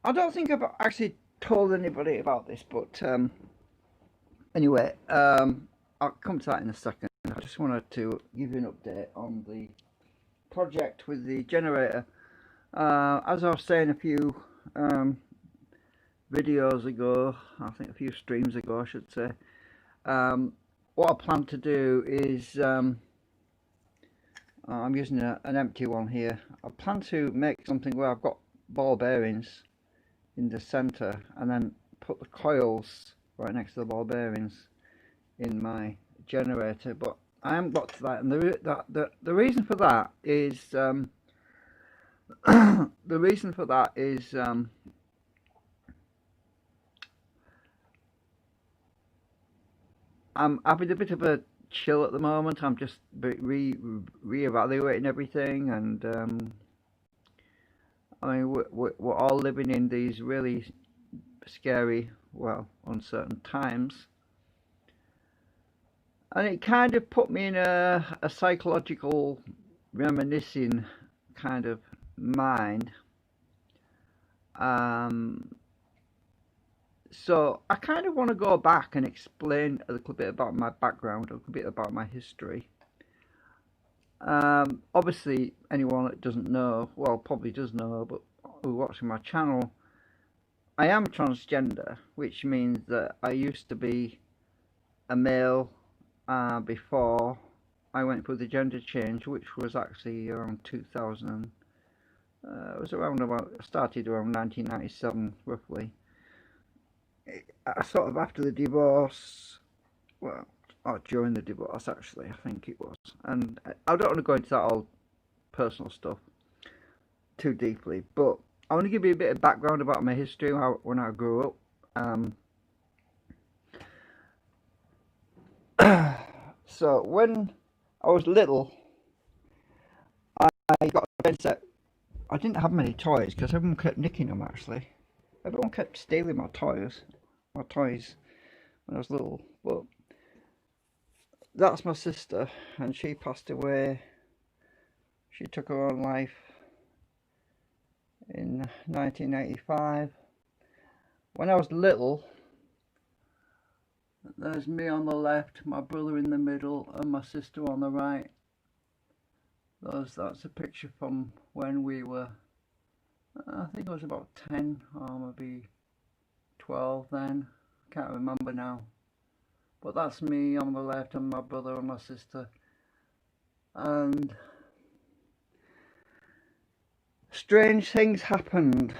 I don't think I've actually told anybody about this, but anyway, I'll come to that in a second. I just wanted to give you an update on the project with the generator. As I was saying a few videos ago, I think a few streams ago, I should say, what I plan to do is I'm using an empty one here. I plan to make something where I've got ball bearings in the center and then put the coils right next to the ball bearings in my generator, but I haven't got to that, and the reason for that is the reason for that is I'm having a bit of a chill at the moment. I'm just re-evaluating everything, and I mean we're all living in these really scary, well, uncertain times, and it kind of put me in a psychological reminiscing kind of mind. So I kind of want to go back and explain a little bit about my background, a little bit about my history. Obviously, anyone that doesn't know, well, probably does know, but who watching my channel, I am transgender, which means that I used to be a male before I went through the gender change, which was actually around 2000. It was around about, started around 1997, roughly. Sort of after the divorce, well, or during the divorce actually, I think it was. And I don't want to go into that all personal stuff too deeply, but I want to give you a bit of background about my history, how when I grew up. So when I was little, I got a bed set. I didn't have many toys because everyone kept nicking them. Actually, everyone kept stealing my toys when I was little. But that's my sister, and she passed away. She took her own life in 1985. When I was little, there's me on the left, my brother in the middle, and my sister on the right. That's a picture from when we were, I think I was about 10 or maybe 12 then. Can't remember now. But that's me on the left and my brother and my sister. And strange things happened.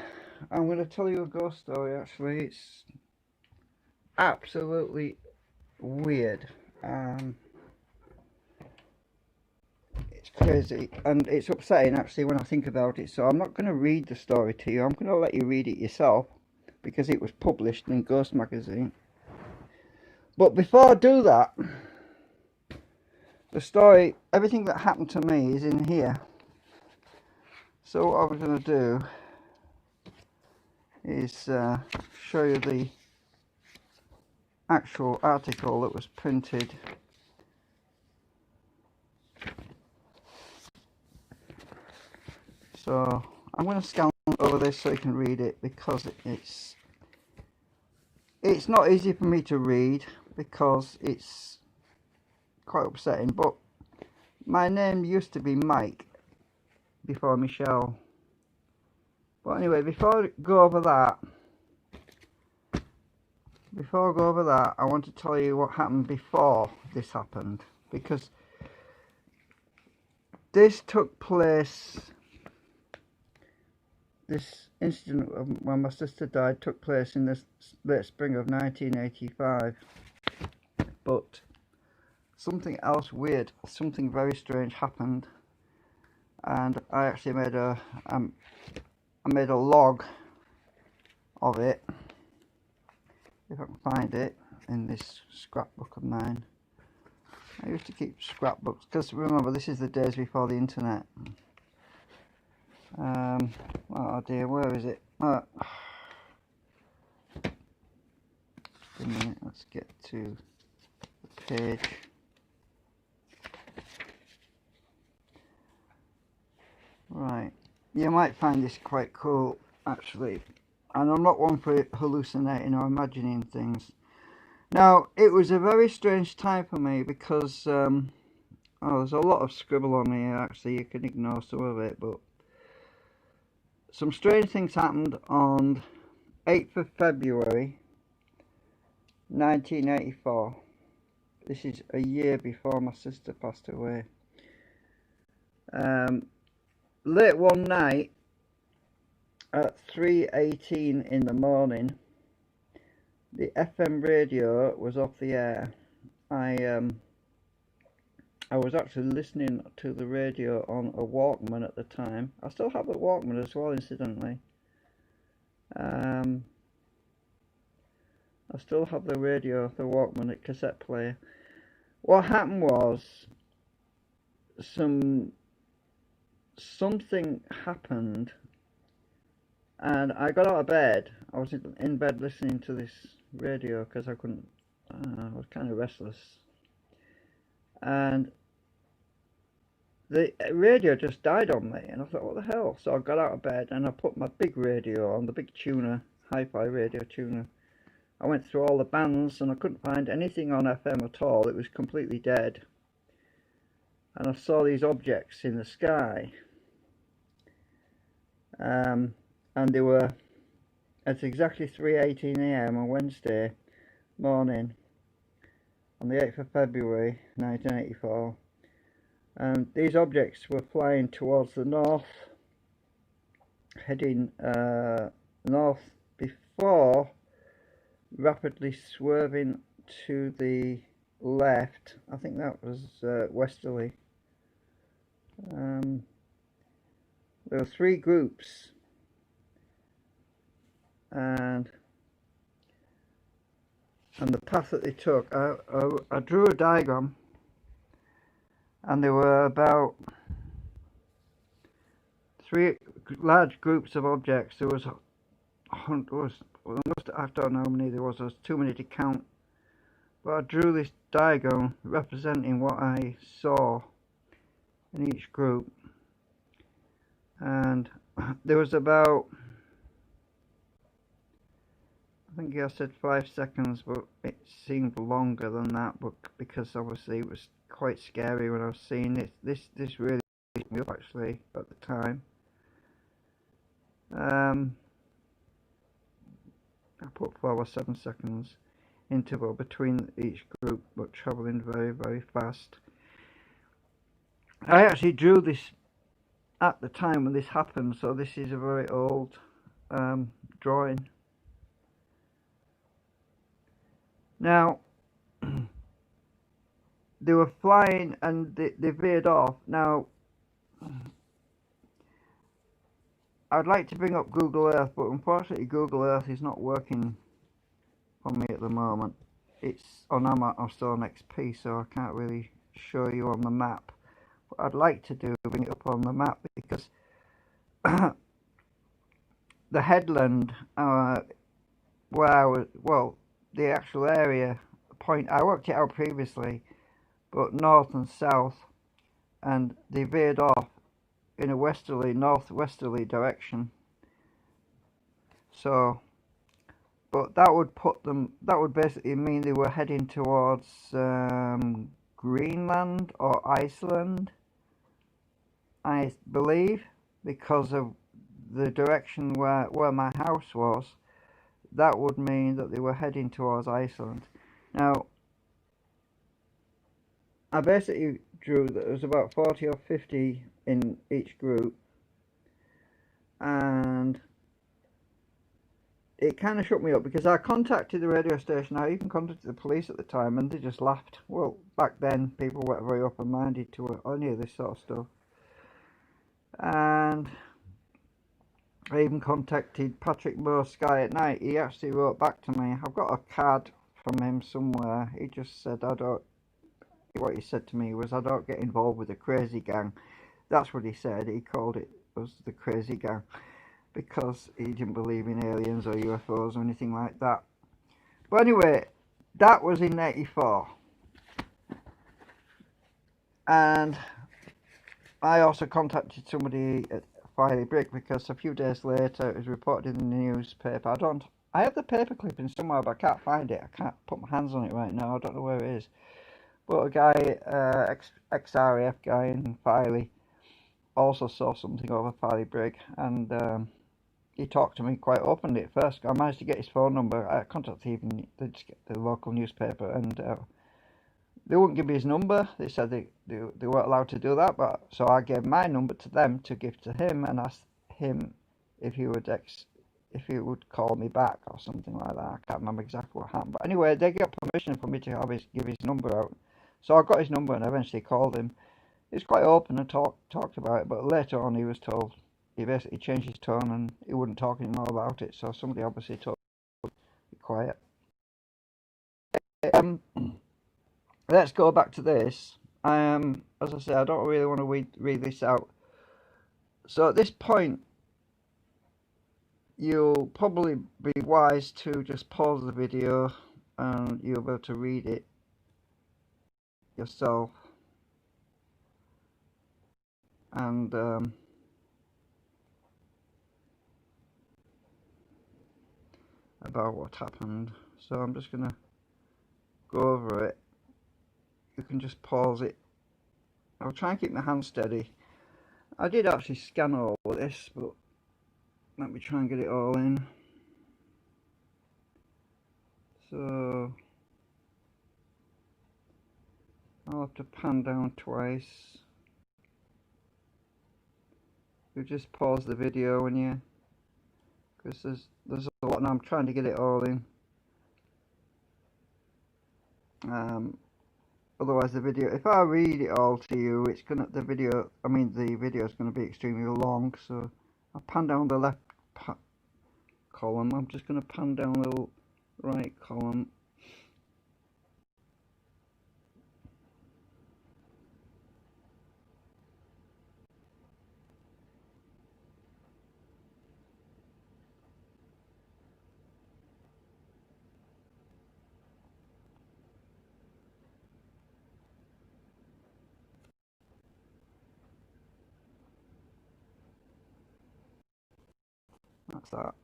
I'm going to tell you a ghost story actually. It's absolutely weird. It's crazy and it's upsetting actually when I think about it. So I'm not going to read the story to you. I'm going to let you read it yourself because it was published in Ghost magazine. But before I do that, the story, everything that happened to me is in here. So what I'm going to do is show you the actual article that was printed. So I'm going to scan over this so you can read it, because it's not easy for me to read because it's quite upsetting. But my name used to be Mike before Michelle. But anyway, before I go over that, I want to tell you what happened before this happened, because this took place, this incident when my sister died took place in the late spring of 1985. But something else weird, something very strange happened, and I actually made a log of it, if I can find it, in this scrapbook of mine. I used to keep scrapbooks because, remember, this is the days before the internet. Oh dear, where is it? Just a minute, let's get to the page. Right, you might find this quite cool actually. and I'm not one for hallucinating or imagining things. Now, it was a very strange time for me because, there's a lot of scribble on here, actually. You can ignore some of it, but some strange things happened on 8th of February 1984. This is a year before my sister passed away. Late one night at 3:18 in the morning, the FM radio was off the air. I was actually listening to the radio on a Walkman at the time. I still have the Walkman as well, incidentally. I still have the radio, the Walkman, a cassette player. What happened was something happened, and I got out of bed. I was in bed listening to this radio because I couldn't. I was kind of restless, and the radio just died on me, and I thought, what the hell? So I got out of bed and I put my big radio on, the big tuner, hi-fi radio tuner. I went through all the bands and I couldn't find anything on FM at all. It was completely dead. And I saw these objects in the sky. And they were at exactly 3:18 AM on Wednesday morning on the 8th of February 1984. And these objects were flying towards the north, heading north before rapidly swerving to the left. I think that was westerly. There were three groups, and the path that they took, I drew a diagram, and there were about three large groups of objects. There was I don't know how many there was too many to count, but I drew this diagram representing what I saw in each group, and there was about, I think I said 5 seconds, but it seemed longer than that, but because obviously it was quite scary when I was seeing it. This really hit me up actually at the time. I put 4 or 7 seconds interval between each group, but travelling very, very fast. I actually drew this at the time when this happened, so this is a very old drawing. Now, they were flying and they veered off. Now, I'd like to bring up Google Earth, but unfortunately Google Earth is not working for me at the moment. It's on Amazon XP, so I can't really show you on the map. What I'd like to do is bring it up on the map, because the headland where I was, well, the actual area, point, I worked it out previously, but north and south, and they veered off in a northwesterly direction. So, but that would basically mean they were heading towards Greenland or Iceland, I believe, because of the direction where my house was. That would mean that they were heading towards Iceland. Now, I basically drew that there was about 40 or 50 in each group, and it kind of shook me up, because I contacted the radio station. I even contacted the police at the time, and they just laughed. Well, back then people weren't very open-minded to any of this sort of stuff. And I even contacted Patrick Moore's Sky at Night. He actually wrote back to me. I've got a card from him somewhere. He just said, what he said to me was, I don't get involved with the crazy gang. That's what he said. He called it was the crazy gang, because he didn't believe in aliens or UFOs or anything like that. But anyway, that was in '84. And I also contacted somebody Filey Brick, because a few days later it was reported in the newspaper. I have the paper clipping somewhere, but I can't find it. I can't put my hands on it right now. I don't know where it is. But a guy, ex-RAF guy in Filey, also saw something over Filey Brig, and he talked to me quite openly at first. I managed to get his phone number. I contacted even the local newspaper, and they wouldn't give me his number. They said they weren't allowed to do that, but so I gave my number to them to give to him and asked him if he would call me back or something like that. I can't remember exactly what happened, but anyway, they got permission for me to give his number out. So I got his number and eventually called him. He was quite open and talked about it, but later on he was told he basically changed his tone and he wouldn't talk anymore about it. So somebody obviously told him to be quiet. Let's go back to this. As I said, I don't really want to read this out. So at this point, you'll probably be wise to just pause the video and you'll be able to read it yourself. And about what happened. So I'm just gonna go over it. You can just pause it. I'll try and keep my hand steady. I did actually scan all of this, but let me try and get it all in. So I'll have to pan down twice. You just pause the video when you, because there's a lot, and I'm trying to get it all in. Otherwise the video, if I read it all to you, the video is gonna be extremely long. So I'll pan down the left column. I'm just gonna pan down the right column. That's that.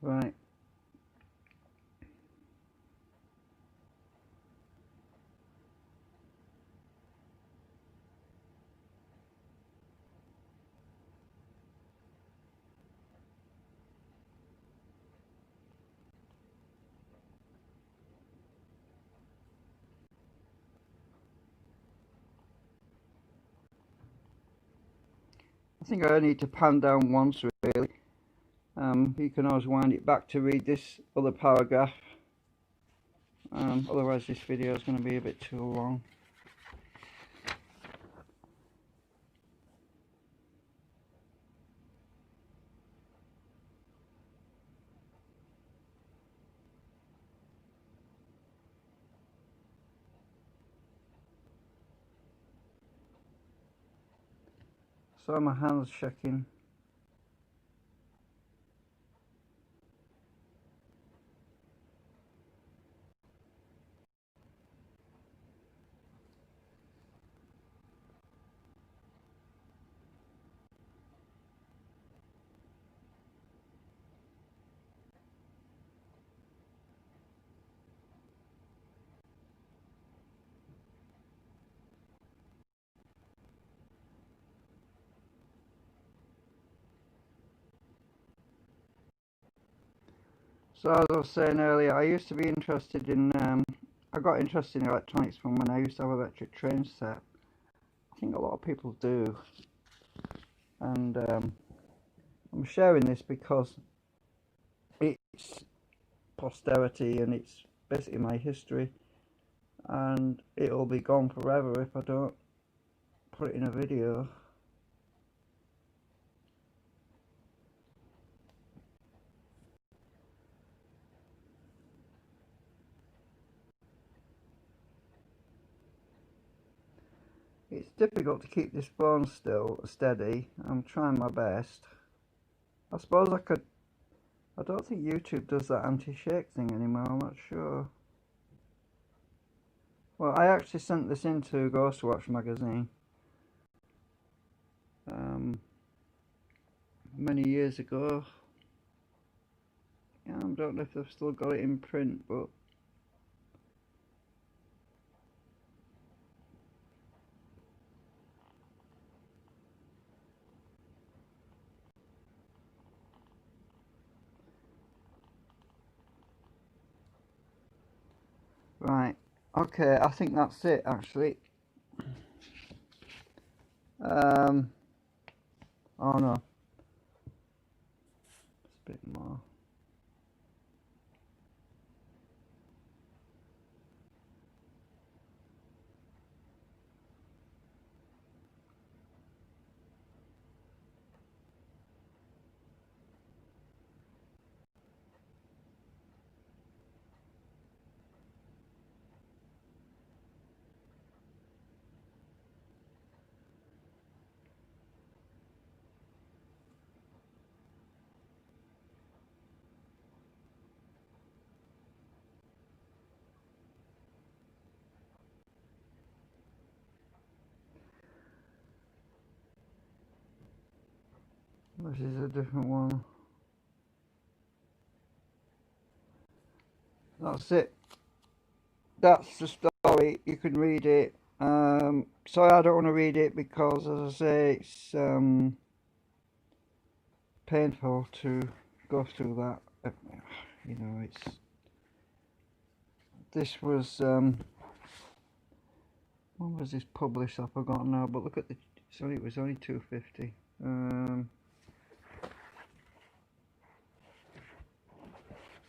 Right. I think I need to pan down once really. You can always wind it back to read this other paragraph. Otherwise this video is going to be a bit too long. So my hand's shaking. So as I was saying earlier, I used to be interested in, I got interested in electronics from when I used to have an electric train set. I think a lot of people do. And I'm sharing this because it's posterity and it's basically my history. And it'll be gone forever if I don't put it in a video. It's difficult to keep this phone still steady. I'm trying my best. I suppose I could. I don't think YouTube does that anti-shake thing anymore. I'm not sure. Well, I actually sent this in to Ghostwatch magazine many years ago. Yeah, I don't know if they've still got it in print, but right. Okay, I think that's it actually. Oh no, it's a bit more. This is a different one. That's it. That's the story. You can read it. Sorry, I don't want to read it because, as I say, it's painful to go through that. You know, it's. This was. When was this published? I've forgotten now. But look at the. Sorry, it was only $2.50.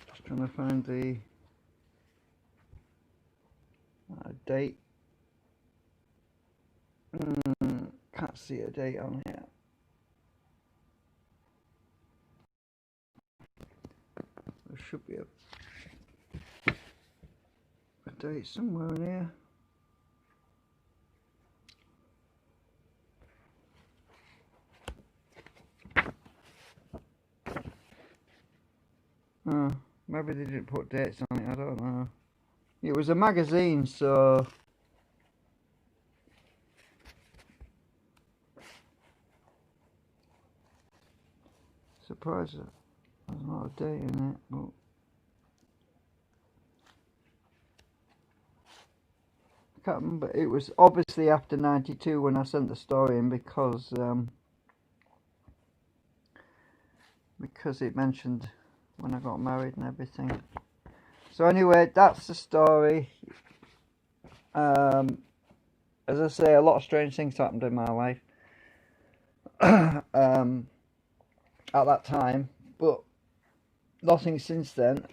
Just trying to find the date. Can't see a date on here. There should be a date somewhere in here. Maybe they didn't put dates on it, I don't know. It was a magazine, so surprised that there's not a date in it, but I can't remember. It was obviously after 92 when I sent the story in because it mentioned when I got married and everything. So anyway, that's the story. As I say, a lot of strange things happened in my life at that time, but nothing since then.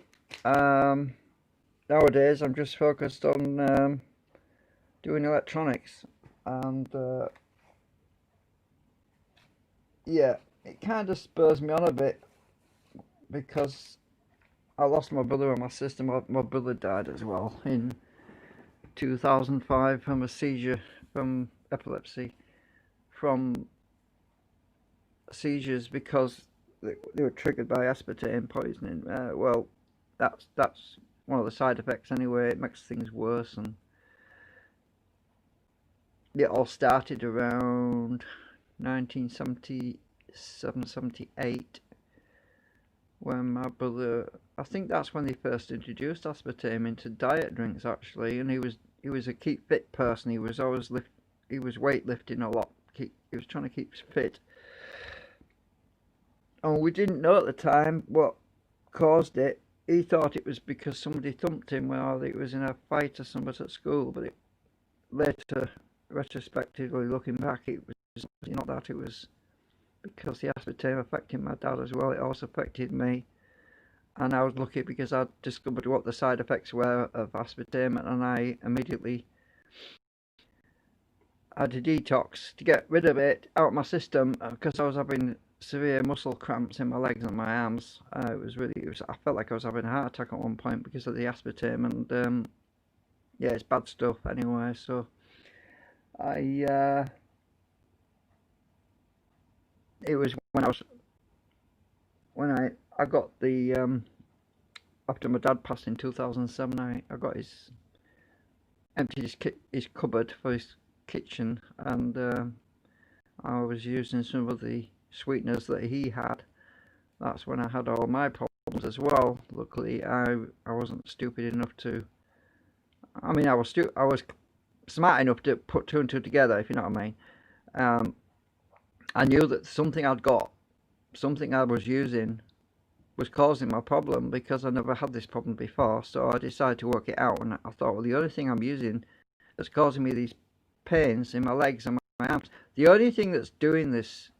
Nowadays, I'm just focused on doing electronics, and yeah, it kind of spurs me on a bit because I lost my brother and my sister. My brother died as well in 2005 from a seizure, from epilepsy, from seizures because they were triggered by aspartame poisoning. Well, that's one of the side effects anyway. It makes things worse, and it all started around 1977, 78 when my brother, I think that's when they first introduced aspartame into diet drinks actually, and he was a keep fit person. He was always he was weightlifting a lot. He was trying to keep fit, and we didn't know at the time what caused it. he thought it was because somebody thumped him while he was in a fight or something at school, but it later, retrospectively looking back, it was not that. It was because the aspartame affected my dad as well. It also affected me, and I was lucky because I discovered what the side effects were of aspartame, and I immediately had a detox to get rid of it out of my system because I was having severe muscle cramps in my legs and my arms. I felt like I was having a heart attack at one point because of the aspartame, and yeah, it's bad stuff anyway. So I, it was when I got the after my dad passed in 2007, I got emptied his cupboard for his kitchen, and I was using some of the sweeteners that he had. That's when I had all my problems as well. Luckily, I wasn't stupid enough to. I mean, I was smart enough to put two and two together, if you know what I mean. Um, I knew that something I was using, was causing my problem because I never had this problem before. So I decided to work it out, and I thought, well, the only thing I'm using that's causing me these pains in my legs and my arms, the only thing that's doing this,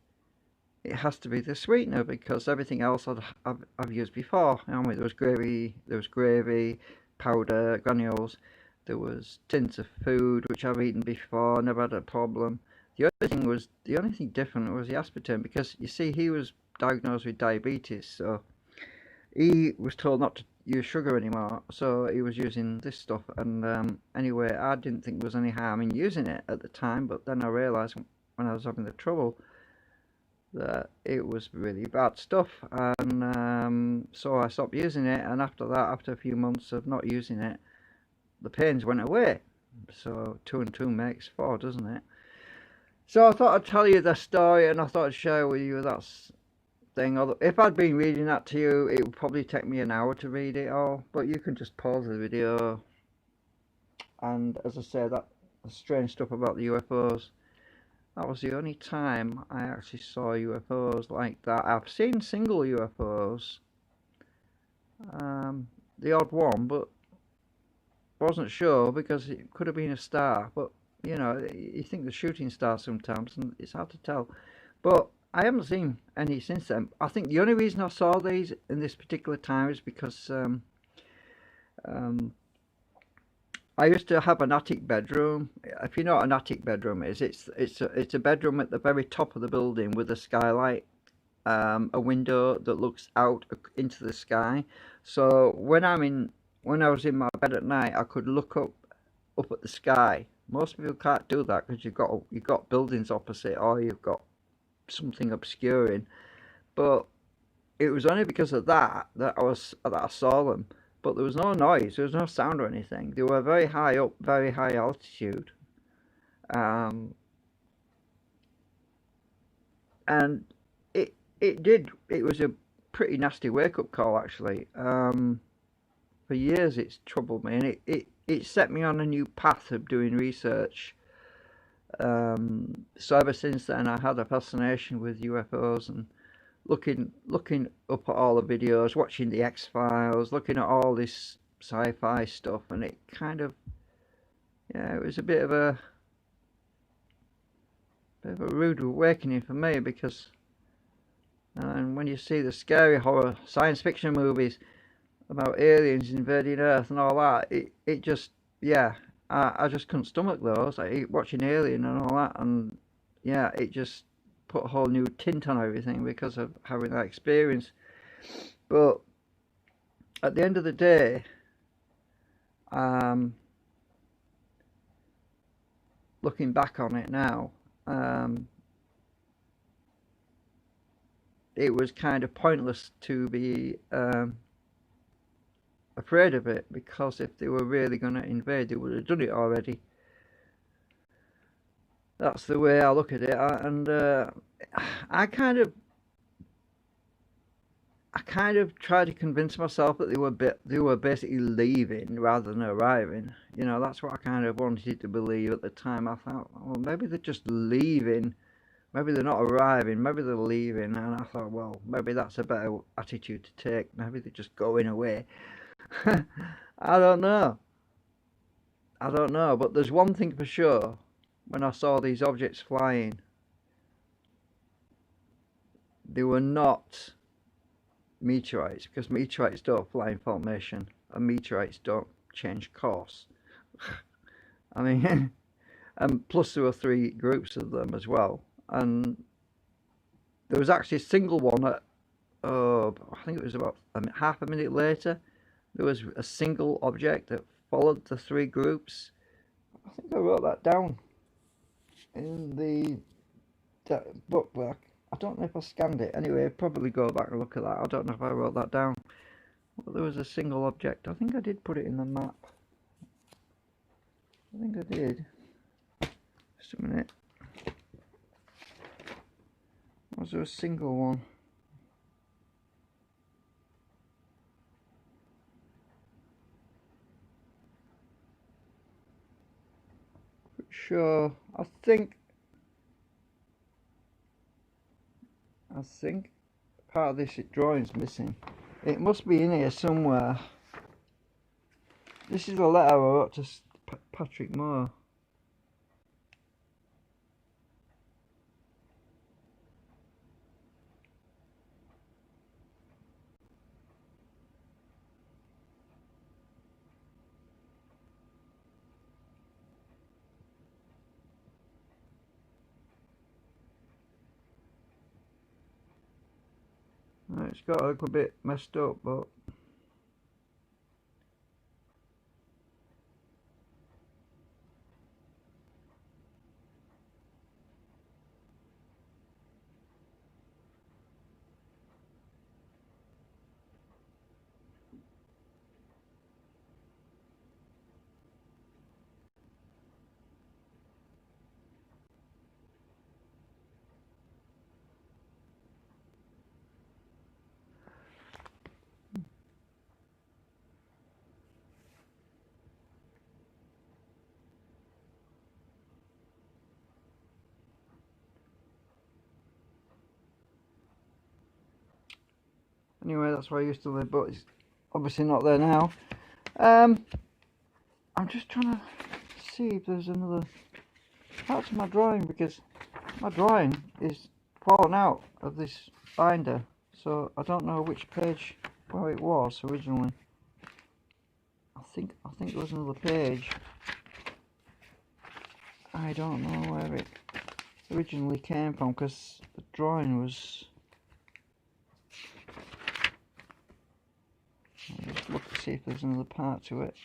it has to be the sweetener, because everything else I've used before. I mean, there was gravy, powder, granules, there was tins of food which I've eaten before, never had a problem. The only thing different was the aspartame, because you see, he was diagnosed with diabetes, so he was told not to use sugar anymore, so he was using this stuff. And anyway, I didn't think there was any harm in using it at the time, but then I realised when I was having the trouble that it was really bad stuff, and so I stopped using it. And after that, after a few months of not using it, the pains went away. So two and two makes four, doesn't it? So I thought I'd tell you the story, and I thought I'd share with you that thing. Although if I'd been reading that to you, it would probably take me an hour to read it all. But you can just pause the video, and as I say, that strange stuff about the UFOs. That was the only time I actually saw UFOs like that. I've seen single UFOs, the odd one, but wasn't sure because it could have been a star. But you know, you think the shooting star sometimes, and it's hard to tell. But I haven't seen any since then. I think the only reason I saw these in this particular time is because um, I used to have an attic bedroom. If you know what an attic bedroom is, it's a bedroom at the very top of the building with a skylight, a window that looks out into the sky. So when I was in my bed at night, I could look up at the sky. Most people can't do that because you've got buildings opposite, or you've got something obscuring. But it was only because of that I saw them. But there was no noise, there was no sound or anything. They were very high up, very high altitude, um, and it was a pretty nasty wake up call actually. For years it's troubled me, and it set me on a new path of doing research. So ever since then, I had a fascination with UFOs, and looking up at all the videos, watching the X Files, looking at all this sci-fi stuff, and it kind of, yeah, it was a bit of a rude awakening for me, because and when you see the scary horror science fiction movies about aliens invading Earth and all that, it just, yeah, I just couldn't stomach those. Like watching Alien and all that, and yeah, it just put a whole new tint on everything because of having that experience. But at the end of the day, um, looking back on it now, it was kind of pointless to be afraid of it, because if they were really going to invade, they would have done it already. That's the way I look at it, and I kind of tried to convince myself that they were basically leaving rather than arriving. You know, that's what I kind of wanted to believe at the time. I thought, well, maybe they're just leaving maybe they're not arriving, maybe they're leaving. And I thought, well, maybe that's a better attitude to take. Maybe they're just going away. I don't know. I don't know. But there's one thing for sure. When I saw these objects flying, they were not meteorites, because meteorites don't fly in formation and meteorites don't change course. I mean, and plus there were three groups of them as well, and there was actually a single one at, I think it was about half a minute later, there was a single object that followed the three groups. I think I wrote that down in the book, but I don't know if I scanned it. Anyway, probably go back and look at that. I don't know if I wrote that down. But there was a single object. I think I did put it in the map. I think I did. Just a minute. Was there a single one? Sure. I think part of this drawing's missing. It must be in here somewhere. This is a letter I wrote to Patrick Moore. It's got a little bit messed up, but anyway, that's where I used to live, but it's obviously not there now. I'm just trying to see if there's another part to my drawing, because my drawing is fallen out of this binder, so I don't know which page where it was originally. I think there was another page. I don't know where it originally came from, because the drawing was... I'll just look to see if there's another part to it.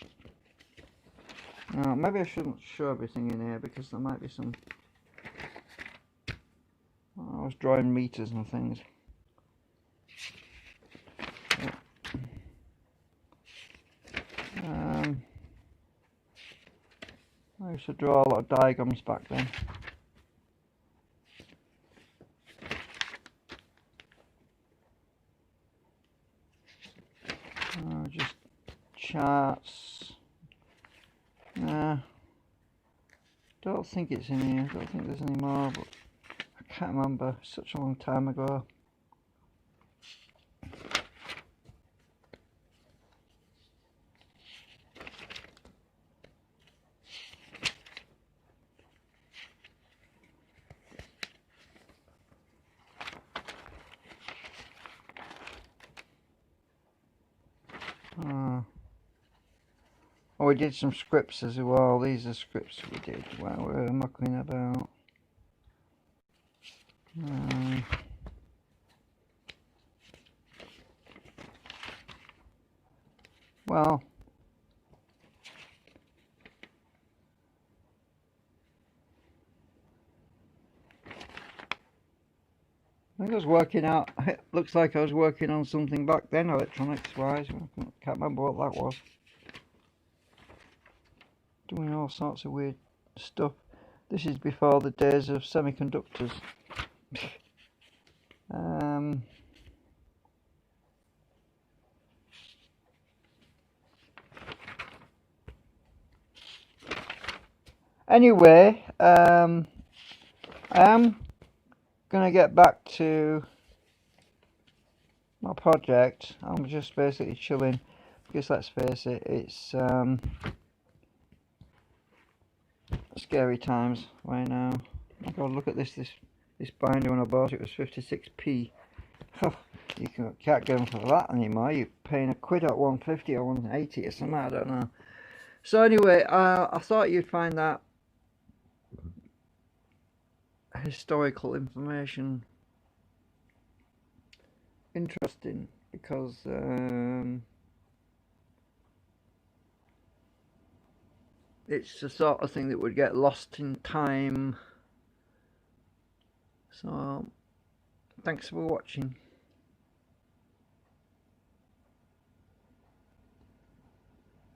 No, maybe I shouldn't show everything in here, because there might be some... I was drawing meters and things. I used to draw a lot of diagrams back then. Just charts. Nah, don't think it's in here. I don't think there's any more, but I can't remember. Such a long time ago. Oh, we did some scripts as well. These are scripts we did while we were mucking about. Well, I think I was working out. It looks like I was working on something back then, electronics wise. I can't remember what that was. Doing all sorts of weird stuff. This is before the days of semiconductors. Anyway, I am gonna get back to my project. I'm just basically chilling because let's face it, it's scary times right now. Oh God, look at this binder when I bought it was 56p. You can't get them for that anymore. You're paying a quid at 150 or 180 or something, I don't know. So anyway, I thought you'd find that historical information interesting because it's the sort of thing that would get lost in time. So thanks for watching.